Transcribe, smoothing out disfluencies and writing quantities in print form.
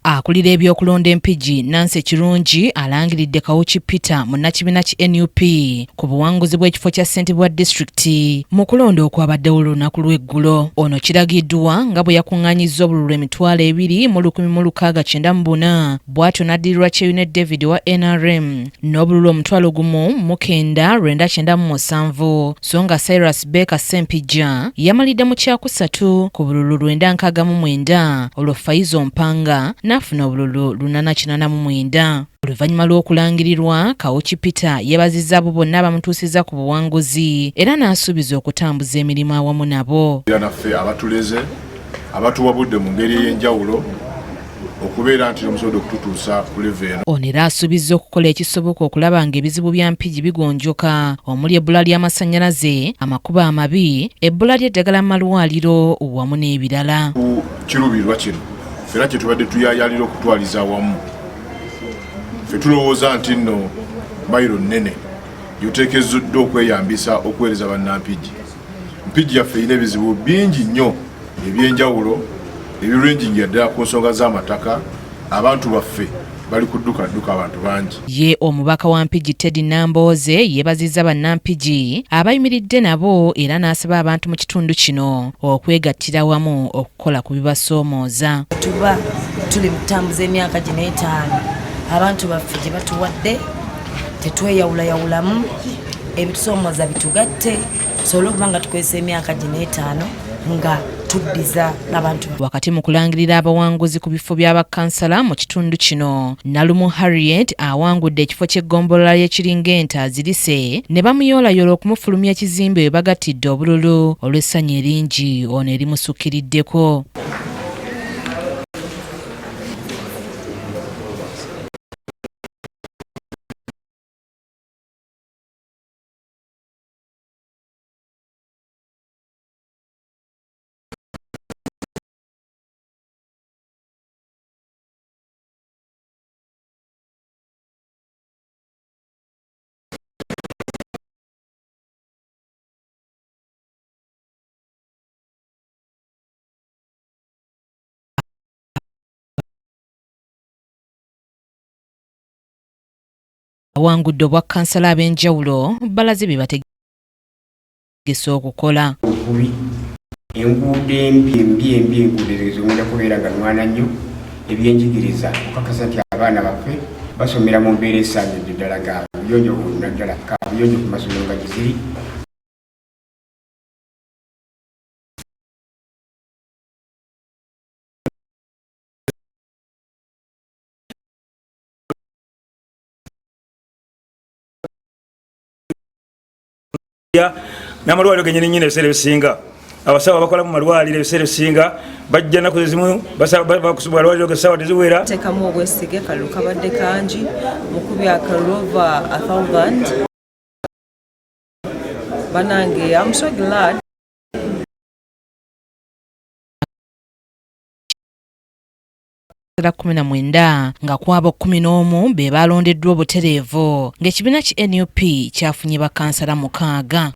Akulira ebyokulonda empigi Nancy Kirungi alangiridde Kawuki Peter munnakibiina ki NUP ku buwanguzi bw'ekifo kya Ssentebwa District mu kulonda okwabaddewo olunaku lw'eggulo. Ono kiragiddwa nga bwe yakuŋŋaanyizza obululu emitwalo 2,194 bw'atyo n'addirirwa Kyeyune David wa NRM n'obululu omutwalo gumu mu 9,997 so nga Cyrus Baker Ssempijja yamalidde mu kyakusatu ku bululu 969 olwo Faizo Mpanga n'afuna obululu 889. Oluvannyuma lw'okulangirirwa, Kawuki Peter yeebazizza abo bonna abamutuusizza ku buwanguzi era n'asuubiza okutambuza emirimu awamu nabo. Naffe abatuleze abatuwabudde mu ngeri ey'enjawulo okubeera nti omusobola okututuusa ku level eno. Ono era asuubizza okukola ekisoboka okulaba ng'ebizibu bya mpigi bigonjoka omuli ebbula ly'amasannyalaze, amakubo amabi, ebbula ly'eddagala mu malwaliro wamu n'ebirala. Kirubirwa kino era kye tubadde tuyaayalira okutwaliza awamu. Ffe tulowooza nti nno mbayiro nnene yoteekeddwa okweyambisa okuweereza bannampigi. Mpigi yaffe erina ebizibu bingi nnyo eby'enjawulo ebirwenjingira ddala ku nsonga z'amataka. Abantu baffe bali kudduka abantu bangi. Ye omubaka wa mpigi Teddy Nambooze yeebazizza bannampigi abayimiridde nabo era n'asaba abantu mu kitundu kino okwegattira wamu okukola ku bibasoomooza. Tuba tuli mutambuza emyaka gino 5 abantu baffe gye batuwadde tetweyawulayawulamu ebitusoomooza bitugatte sobola okuba nga tukozesa emyaka gino 5 nga tuddiza n'abantu. Wakati mu kulangirira abawanguzi ku bifo by'abakansala mu kitundu kino, Nalumu Harriet awangudde ekifo ky'eggombolola y'Ekiringenta Zirise ne bamuyoolayoola okumufulumya ekizimbe we bagattidde obululu olw'essanyu eringi ono erimusukkiriddeko. Awangudde obwakkansala ab'enjawulo balaze bye bategese okukola. Enguudo embi enguudo kubeera nga nwana nnyo ebyenjigiriza okakasa nti abaana baffe basomera mu mbeera esaanidde ddala nga buyonjo naddala kabuyonjo ku masomero nga giziri. N'amalwaliro gennyini nnyini ebiseera ebisinga abasawo abakola mu malwaliro ebiseera ebisinga bajja naku ezimu balwaliro essaawa teziwera. Teekamu obwesige kalulu kabadde kangi mukubi akalova 1000 banange I'm so glad. Era 19 nga kwabo 11 be balondeddwa obutereevu ng'ekibiina ki NUP kyafunye bakansala 6.